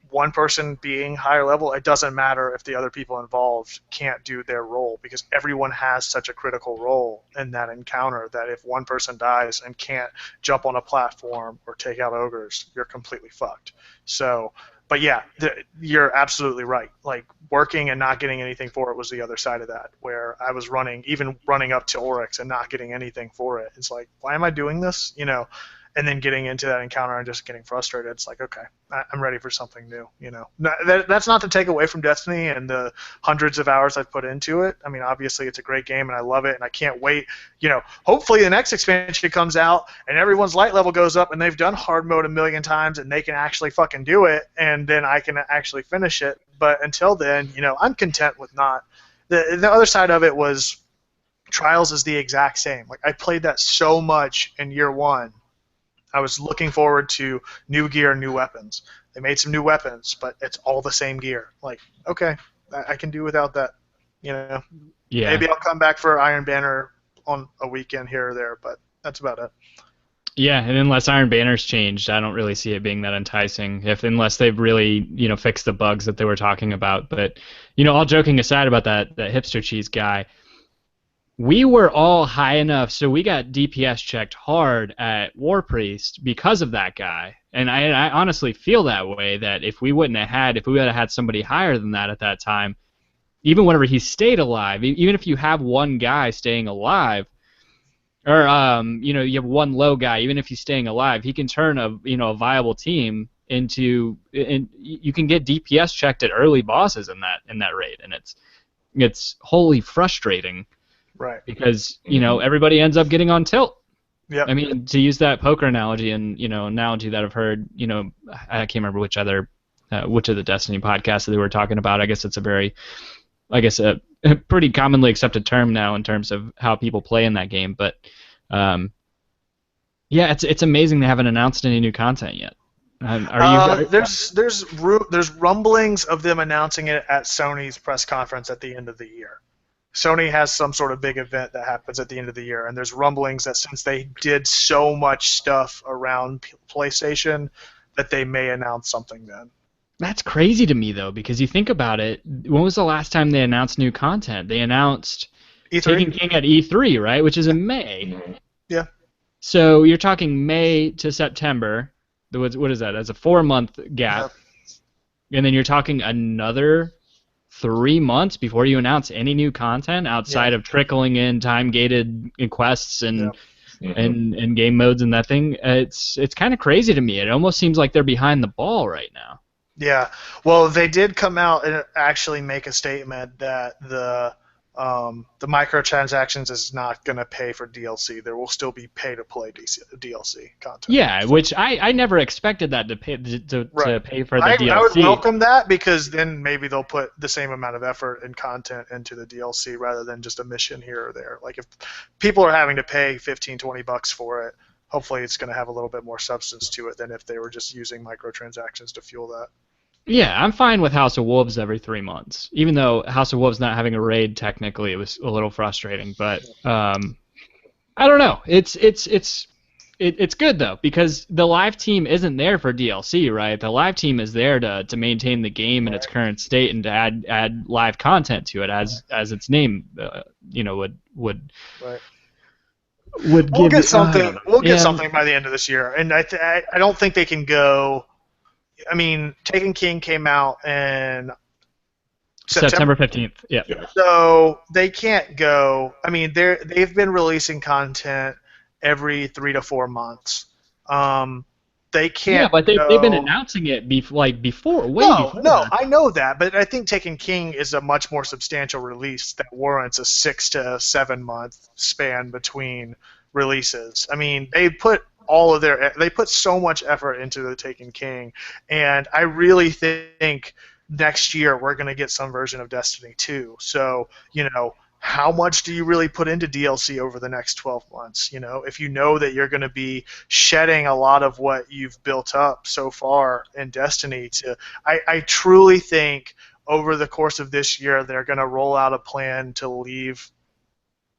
one person being higher level, it doesn't matter if the other people involved can't do their role, because everyone has such a critical role in that encounter that if one person dies and can't jump on a platform or take out ogres, you're completely fucked. So, but yeah, you're absolutely right. Like, working and not getting anything for it was the other side of that, where I was running up to Oryx and not getting anything for it. It's like, why am I doing this? and then getting into that encounter and just getting frustrated. It's like, okay, I'm ready for something new. That's not to take away from Destiny and the hundreds of hours I've put into it. I mean, obviously it's a great game and I love it and I can't wait. Hopefully the next expansion comes out and everyone's light level goes up and they've done hard mode a million times and they can actually fucking do it, and then I can actually finish it. But until then, I'm content with not. The other side of it was Trials is the exact same. Like, I played that so much in year one. I was looking forward to new gear, new weapons. They made some new weapons, but it's all the same gear. Like, okay, I can do without that. Yeah. Maybe I'll come back for Iron Banner on a weekend here or there, but that's about it. Yeah, and unless Iron Banner's changed, I don't really see it being that enticing. Unless they've really, fixed the bugs that they were talking about. But, all joking aside about that hipster cheese guy, we were all high enough, so we got DPS checked hard at War Priest because of that guy. And I honestly feel that way, that if we would have had somebody higher than that at that time, even whenever he stayed alive, even if you have one guy staying alive, or you have one low guy, even if he's staying alive, he can turn a viable team into, and you can get DPS checked at early bosses in that raid, and it's wholly frustrating. Right. Because everybody ends up getting on tilt. Yeah. I mean, to use that poker analogy, and analogy that I've heard, I can't remember which of the Destiny podcasts that they were talking about. I guess it's a pretty commonly accepted term now in terms of how people play in that game. But yeah, it's amazing they haven't announced any new content yet. There's rumblings of them announcing it at Sony's press conference at the end of the year. Sony has some sort of big event that happens at the end of the year, and there's rumblings that since they did so much stuff around PlayStation, that they may announce something then. That's crazy to me, though, because you think about it. When was the last time they announced new content? They announced E3? Taken King at E3, right, which is in May. Yeah. So you're talking May to September. What is that? That's a 4-month gap. Yeah. And then you're talking another 3 months before you announce any new content outside of trickling in time-gated quests and game modes and that thing. It's kind of crazy to me. It almost seems like they're behind the ball right now. Yeah. Well, they did come out and actually make a statement that the microtransactions is not going to pay for DLC. There will still be pay-to-play DLC content. Yeah, which I never expected that to pay to pay for the DLC. I would welcome that, because then maybe they'll put the same amount of effort and content into the DLC rather than just a mission here or there. Like, if people are having to pay $15-$20 for it, hopefully it's going to have a little bit more substance to it than if they were just using microtransactions to fuel that. Yeah, I'm fine with House of Wolves every 3 months. Even though House of Wolves not having a raid, technically, it was a little frustrating. But I don't know. It's good, though, because the live team isn't there for DLC, right? The live team is there to maintain the game in its current state and to add live content to it, as its name would Right. We'll get something. We'll get something by the end of this year, and I don't think they can go. I mean, Taken King came out in September 15th. Yeah. So they can't go. I mean, they've been releasing content every 3 to 4 months. They can't. Yeah, but they've been announcing it before. Before. No, I know that, but I think Taken King is a much more substantial release that warrants a 6 to 7 month span between releases. I mean, they put so much effort into the Taken King, and I really think next year we're going to get some version of Destiny 2. So, how much do you really put into DLC over the next 12 months? If you know that you're going to be shedding a lot of what you've built up so far in Destiny, I truly think over the course of this year they're going to roll out a plan to leave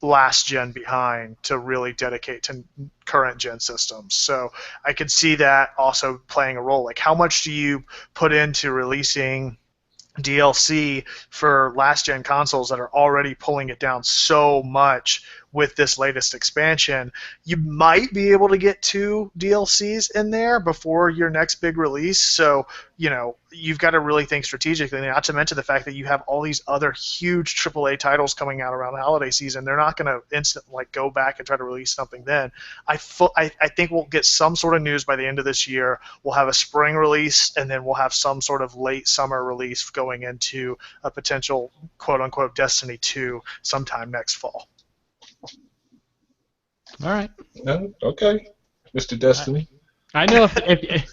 last gen behind to really dedicate to current gen systems. So I could see that also playing a role. Like, how much do you put into releasing DLC for last gen consoles that are already pulling it down so much with this latest expansion, you might be able to get 2 DLCs in there before your next big release. So, you've got to really think strategically, not to mention the fact that you have all these other huge AAA titles coming out around the holiday season. They're not going to instantly go back and try to release something then. I think we'll get some sort of news by the end of this year. We'll have a spring release, and then we'll have some sort of late summer release going into a potential quote-unquote Destiny 2 sometime next fall. All right. Okay, Mr. Destiny. I know if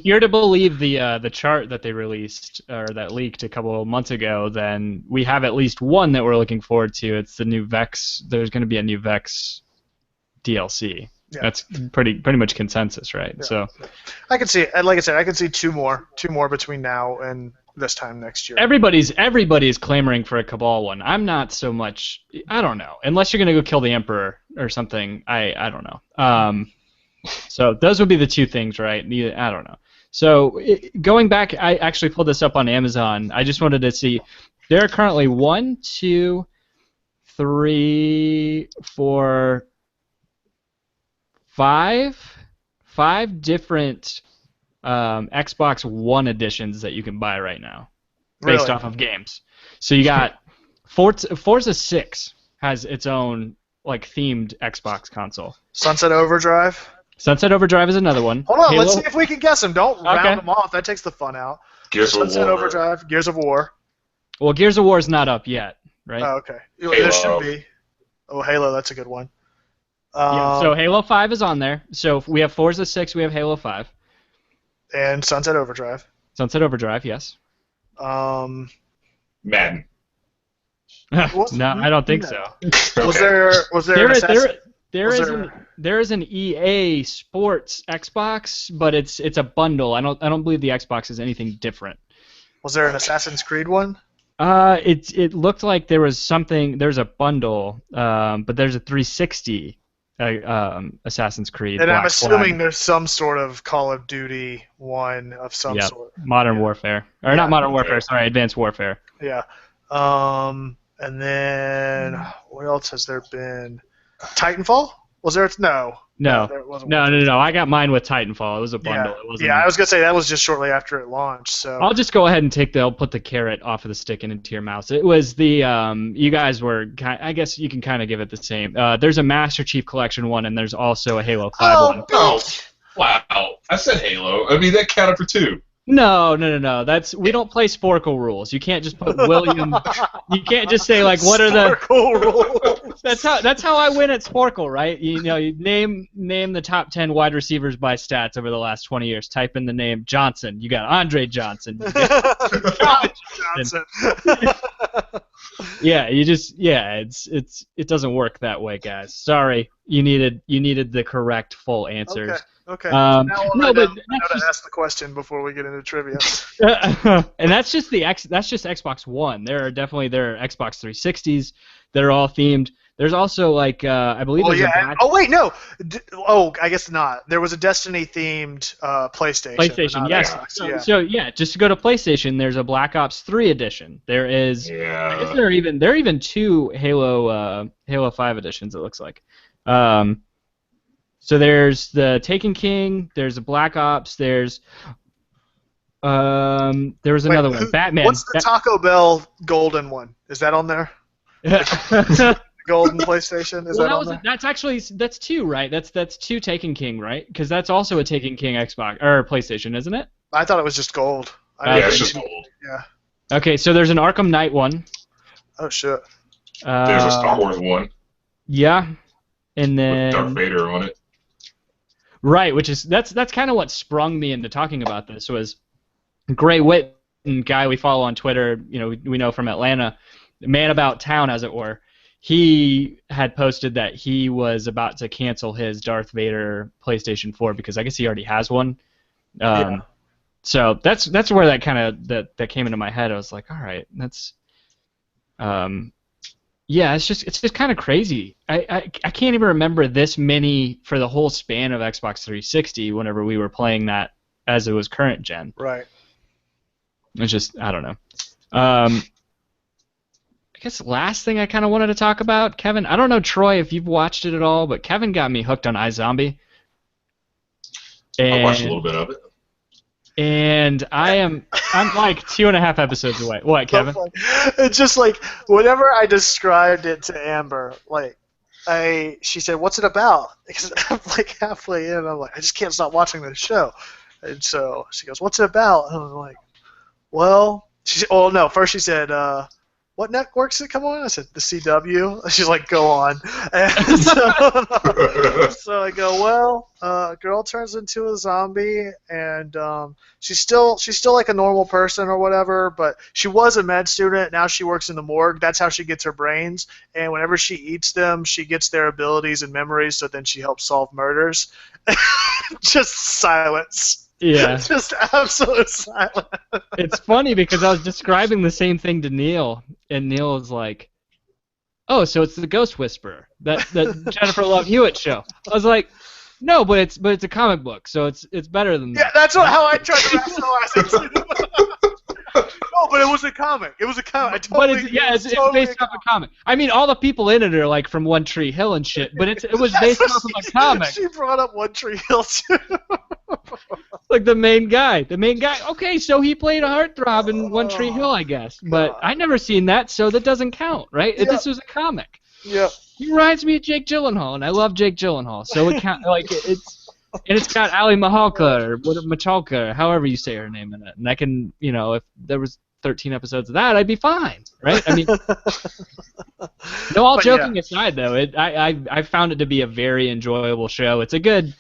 you're to believe the chart that they released or that leaked a couple of months ago, then we have at least one that we're looking forward to. It's the new Vex. There's going to be a new Vex DLC. Yeah. That's pretty much consensus, right? Yeah. So I can see, like I said, I can see two more between now and this time next year. Everybody's clamoring for a Cabal one. I'm not so much. I don't know. Unless you're gonna go kill the Emperor or something. I don't know. So those would be the two things, right? I don't know. So going back, I actually pulled this up on Amazon. I just wanted to see. There are currently 1, 2, 3, 4, 5 different Xbox One editions that you can buy right now, based off of games. So you got Forza 6 has its own themed Xbox console. Sunset Overdrive. Sunset Overdrive is another one. Hold on, let's see if we can guess them. Don't round them off. That takes the fun out. Sunset Overdrive, Gears of War. Well, Gears of War is not up yet, right? Oh, okay. There should be. Oh, Halo, that's a good one. Yeah, so Halo 5 is on there. So if we have Forza 6, we have Halo 5. And Sunset Overdrive. Sunset Overdrive, yes. Madden. No, I don't think so. There is an EA Sports Xbox, but it's a bundle. I don't believe the Xbox is anything different. Was there an Assassin's Creed one? It looked like there was something. There's a bundle, but there's a 360 Assassin's Creed. And I'm assuming there's some sort of Call of Duty one of some sort. Modern Warfare, or not Modern Warfare. Sorry, Advanced Warfare. Yeah. And then what else has there been? Titanfall? Was there? No. No. I got mine with Titanfall. It was a bundle. Yeah, it wasn't I was gonna say that was just shortly after it launched. So I'll just go ahead and I'll put the carrot off of the stick and into your mouth. It was the you guys were. I guess you can kind of give it the same. There's a Master Chief Collection one, and there's also a Halo 5 one. Oh, wow! I said Halo. I mean that counted for 2. No. We don't play Sporkle rules. You can't just put William. You can't just say what are the Sporkle rules. That's how I win at Sporkle, right? You name the top 10 wide receivers by stats over the last 20 years. Type in the name Johnson. You got Andre Johnson. Johnson. Yeah, it doesn't work that way, guys. Sorry, you needed the correct full answers. Okay. Now no, but to ask the question before we get into trivia. And that's just Xbox One. There are Xbox 360s that are all themed. There's also I believe. Wait, no. I guess not. There was a Destiny themed PlayStation. PlayStation, yes. Xbox, So just to go to PlayStation, there's a Black Ops 3 edition. There is. Yeah. I guess there are even 2 Halo 5 editions. It looks like. So there's the Taken King. There's a Black Ops. There was another one. Batman. What's the Taco Bell golden one? Is that on there? Golden PlayStation? Is that on there? That's 2, right? That's 2 Taken King, right? Because that's also a Taken King Xbox or PlayStation, isn't it? I thought it was just gold. It's just gold. Yeah. Okay, so there's an Arkham Knight one. Oh shit. There's a Star Wars one. Yeah, and then with Darth Vader on it. Right, that's kind of what sprung me into talking about this was Gray Whitten, guy we follow on Twitter, we know from Atlanta, man about town as it were. He had posted that he was about to cancel his Darth Vader PlayStation 4 because I guess he already has one. So that's where that kind of that came into my head. I was like, all right, that's yeah, it's just kind of crazy. I can't even remember this many for the whole span of Xbox 360 whenever we were playing that as it was current gen. Right. It's just, I don't know. I guess last thing I kind of wanted to talk about, Kevin. I don't know, Troy, if you've watched it at all, but Kevin got me hooked on iZombie. I watched a little bit of it. And I'm like 2.5 episodes away. What, Kevin? It's just like whenever I described it to Amber, like she said, "What's it about?" Because I'm like halfway in, I'm like, I just can't stop watching this show, and so she goes, "What's it about?" And I'm like, "Well," no. First she said, "What networks it come on?" I said, "The CW." And she's like, "Go on." And so I go, "Well, a girl turns into a zombie, and she's still like a normal person or whatever, but she was a med student. Now she works in the morgue. That's how she gets her brains. And whenever she eats them, she gets their abilities and memories. So then she helps solve murders." Just silence. Yeah. Just absolute silence. It's funny because I was describing the same thing to Neil, and Neil was like, "Oh, so it's the Ghost Whisperer, that Jennifer Love Hewitt show." I was like, "No, but it's a comic book, so it's better than that." Yeah, that's how I tried to rationalize it too. No, but it was a comic. It was a comic. But it's based off a comic. I mean, all the people in it are like from One Tree Hill and shit, but it was based off of a comic. She brought up One Tree Hill too. Like the main guy. Okay, so he played a heartthrob in One Tree Hill, I guess. But I never seen that, so that doesn't count, right? Yep. This was a comic. Yep. He reminds me of Jake Gyllenhaal, and I love Jake Gyllenhaal, so it count like it's. And it's got Ali Mahalka or Machalka, or however you say her name in it. And I can, if there was 13 episodes of that, I'd be fine, right? I mean, no, all joking aside, though, I found it to be a very enjoyable show. It's a good.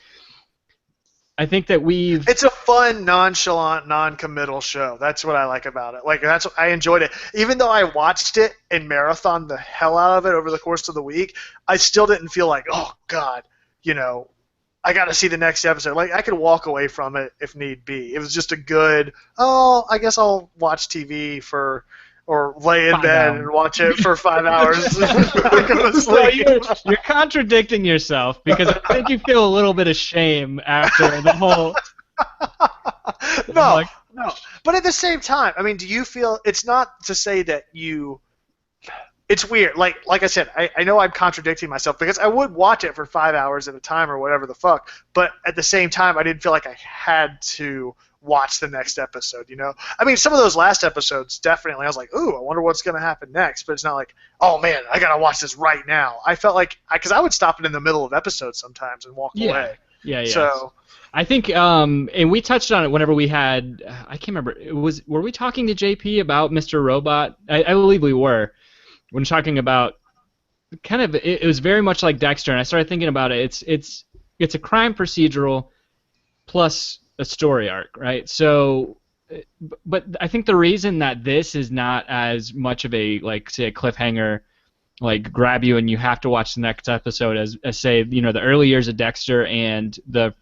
I think that It's a fun, nonchalant, non-committal show. That's what I like about it. Like I enjoyed it, even though I watched it and marathoned the hell out of it over the course of the week. I still didn't feel like, oh God, I got to see the next episode. Like I could walk away from it if need be. It was just a good. Oh, I guess I'll watch TV or lay in bed and watch it for 5 hours. So you're contradicting yourself because I think you feel a little bit of shame after the whole. No. But at the same time, I mean, do you feel it's not to say that you? It's weird. Like I said, I know I'm contradicting myself because I would watch it for 5 hours at a time or whatever the fuck. But at the same time, I didn't feel like I had to watch the next episode, I mean, some of those last episodes, definitely, I was like, ooh, I wonder what's going to happen next. But it's not like, oh, man, I got to watch this right now. I felt like, because I would stop it in the middle of episodes sometimes and walk away. Yeah. So I think, and we touched on it whenever we had, I can't remember, were we talking to JP about Mr. Robot? I believe we were. When talking about kind of, it was very much like Dexter, and I started thinking about it. It's a crime procedural plus a story arc, right? So, but I think the reason that this is not as much of a, like, say, a cliffhanger, like, grab you and you have to watch the next episode as say, the early years of Dexter and the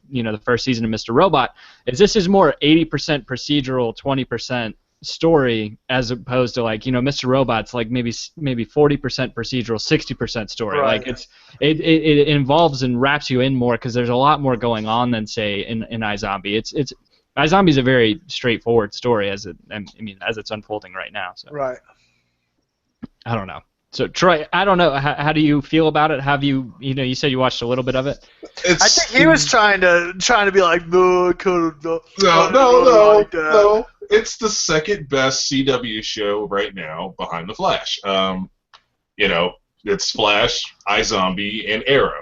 first season of Mr. Robot, is this is more 80% procedural, 20% story, as opposed to, like, Mr. Robot's like maybe 40% procedural, 60% story. Right. Like it involves and wraps you in more because there's a lot more going on than, say, in iZombie. It's iZombie's a very straightforward story as it's unfolding right now. So right. I don't know. So Troy, I don't know. How do you feel about it? Have you you said you watched a little bit of it? I think he was trying to be like, no, I couldn't. No. It's the second best CW show right now behind The Flash. It's Flash, iZombie, and Arrow.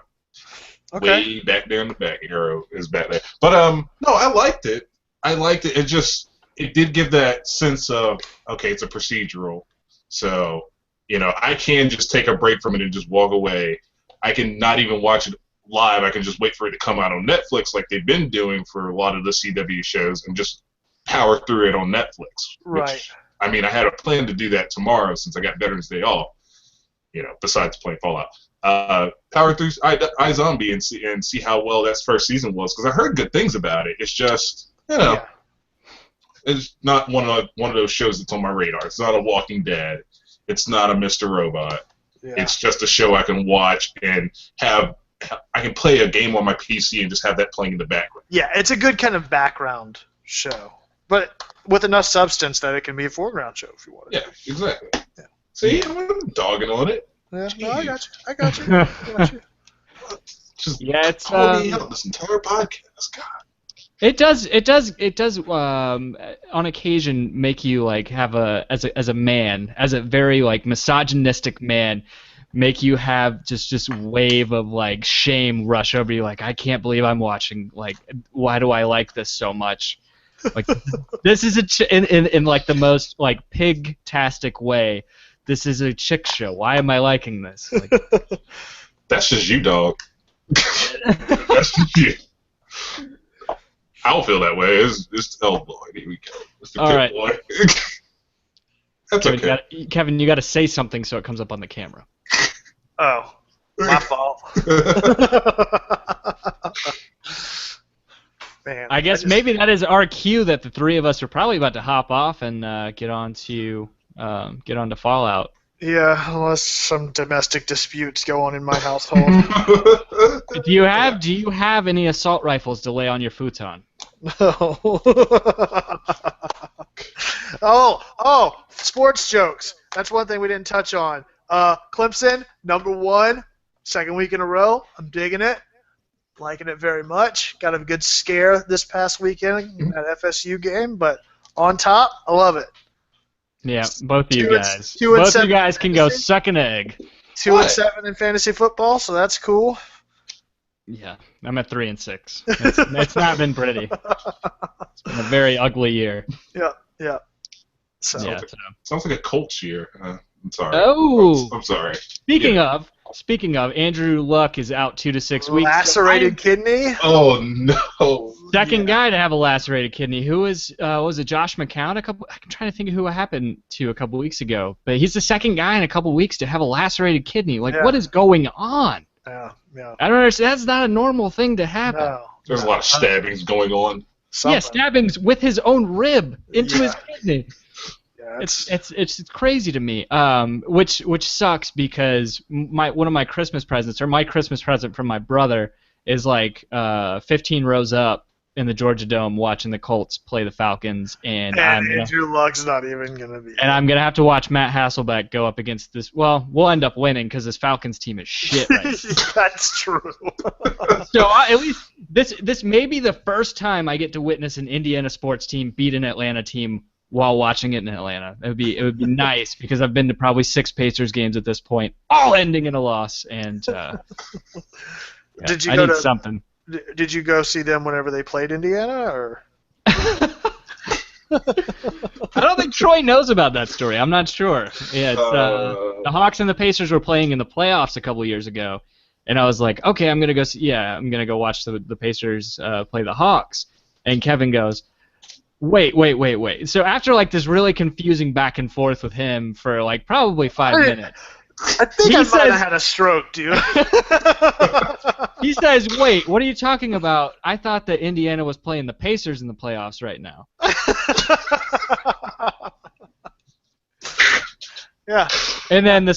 Okay. Way back there in the back. Arrow is back there. But no, I liked it. It did give that sense of, okay, it's a procedural. So, I can just take a break from it and just walk away. I can not even watch it live. I can just wait for it to come out on Netflix like they've been doing for a lot of the CW shows and just power through it on Netflix. Right. I had a plan to do that tomorrow since I got Veterans Day off, besides playing Fallout. Power through iZombie and see how well that first season was, because I heard good things about it. It's just, it's not one of those shows that's on my radar. It's not a Walking Dead. It's not a Mr. Robot. Yeah. It's just a show I can watch and have. I can play a game on my PC and just have that playing in the background. Yeah, it's a good kind of background show, but with enough substance that it can be a foreground show if you want it. Yeah, exactly. Yeah. See, I'm dogging on it. Yeah, no, I got you. I got you. Just Yeah, it's call me out this entire podcast. God. It does. On occasion, make you like have as a man, as a very like misogynistic man, make you have just wave of like shame rush over you. Like, I can't believe I'm watching. Like, why do I like this so much? Like, this is in like the most like pig-tastic way. This is a chick show. Why am I liking this? Like, That's just you, dog. That's just you. I don't feel that way. It's oh boy, here we go. It's the All pit right. boy. That's Kevin, okay. Kevin, you got to say something so it comes up on the camera. Oh, my fault. Man, I guess maybe that is our cue that the three of us are probably about to hop off and get on to Fallout. Yeah, unless some domestic disputes go on in my household. Do you have any assault rifles to lay on your futon? No. Oh, sports jokes. That's one thing we didn't touch on. Clemson, #1, second week in a row. I'm digging it. Liking it very much. Got a good scare this past weekend in that FSU game, but on top, I love it. Yeah, both of you 2 and- guys. 2 and Both of 7 you guys can go fantasy. suck an egg. 2-7 in fantasy football, so that's cool. Yeah, I'm at 3-6. It's not been pretty. It's been a very ugly year. Yeah. So Yeah. Sounds like a Colts year. I'm sorry. Oh. I'm sorry. Speaking of, Andrew Luck is out 2 to 6 weeks. lacerated kidney. Oh no. Second guy to have a lacerated kidney. Who was it Josh McCown? I'm trying to think of who it happened to a couple weeks ago. But he's the second guy in a couple weeks to have a lacerated kidney. Like, Yeah. what is going on? Yeah. I don't understand. That's not a normal thing to happen. No. There's a lot of stabbings going on. Something. Yeah, stabbings with his own rib into his kidney. Yeah, It's crazy to me. Which sucks because one of my Christmas presents, or my Christmas present from my brother, is like 15 rows up in the Georgia Dome watching the Colts play the Falcons, and Andrew Luck's not even gonna be. And I'm gonna have to watch Matt Hasselbeck go up against this. Well, we'll end up winning because this Falcons team is shit right now. That's true. So at least this may be the first time I get to witness an Indiana sports team beat an Atlanta team while watching it in Atlanta. It would be nice because I've been to probably 6 Pacers games at this point, all ending in a loss, and I need something. Did you go see them whenever they played Indiana, or? I don't think Troy knows about that story. I'm not sure. Yeah, the Hawks and the Pacers were playing in the playoffs a couple years ago, and I was like, okay, I'm gonna go watch the Pacers play the Hawks. And Kevin goes, wait. So after like this really confusing back and forth with him for like probably 5 minutes. I think I might have had a stroke, dude. He says, wait, what are you talking about? I thought that Indiana was playing the Pacers in the playoffs right now. Yeah. And then the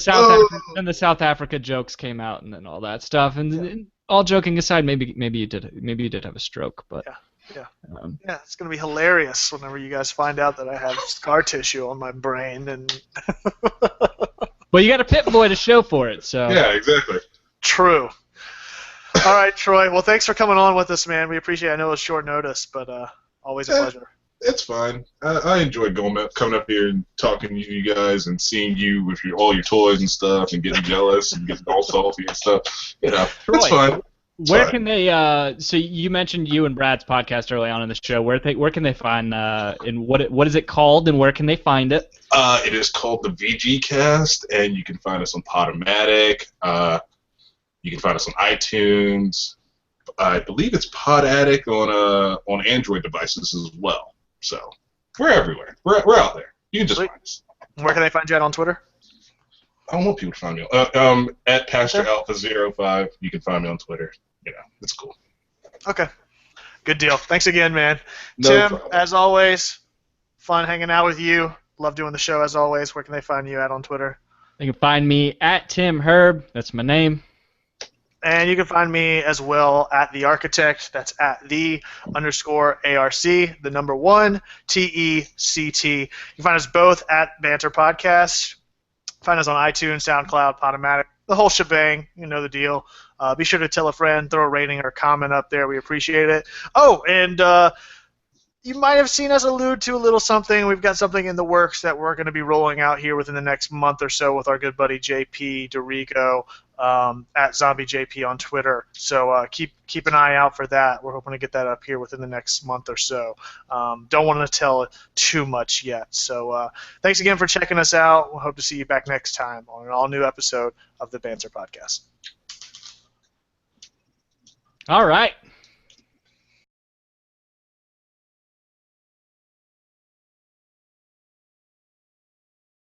South Africa jokes came out and then all that stuff. And all joking aside, maybe you did have a stroke, but yeah, it's gonna be hilarious whenever you guys find out that I have scar tissue on my brain and. Well, you got a Pit Boy to show for it, so. Yeah, exactly. True. All right, Troy. Well, thanks for coming on with us, man. We appreciate it. I know it's short notice, but always a pleasure. It's fine. I enjoy coming up here and talking to you guys and seeing you with all your toys and stuff and getting jealous and getting all salty and stuff. You know, it's fine. Where can they? So you mentioned you and Brad's podcast early on in the show. Where can they find? And what is it called? And where can they find it? It is called the VG Cast, and you can find us on Podomatic. You can find us on iTunes. I believe it's Pod Addict on Android devices as well. So we're everywhere. We're out there. You can just find us. Where can they find you at on Twitter? I don't want people to find me at Pastor Alpha 05. You can find me on Twitter. You know, it's cool. Okay. Good deal. Thanks again, man. No Tim, problem. as always, fun hanging out with you. Love doing the show as always. Where can they find you at on Twitter? They can find me at Tim Herb. That's my name. And you can find me as well at The Architect. That's at _ARC, the number 1, TECT. You can find us both at Banter Podcast. Find us on iTunes, SoundCloud, Podomatic, the whole shebang. You know the deal. Be sure to tell a friend, throw a rating or comment up there. We appreciate it. Oh, and you might have seen us allude to a little something. We've got something in the works that we're going to be rolling out here within the next month or so with our good buddy JP Dorigo at ZombieJP on Twitter. So keep an eye out for that. We're hoping to get that up here within the next month or so. Don't want to tell too much yet. So thanks again for checking us out. We hope to see you back next time on an all-new episode of the Banter Podcast. All right.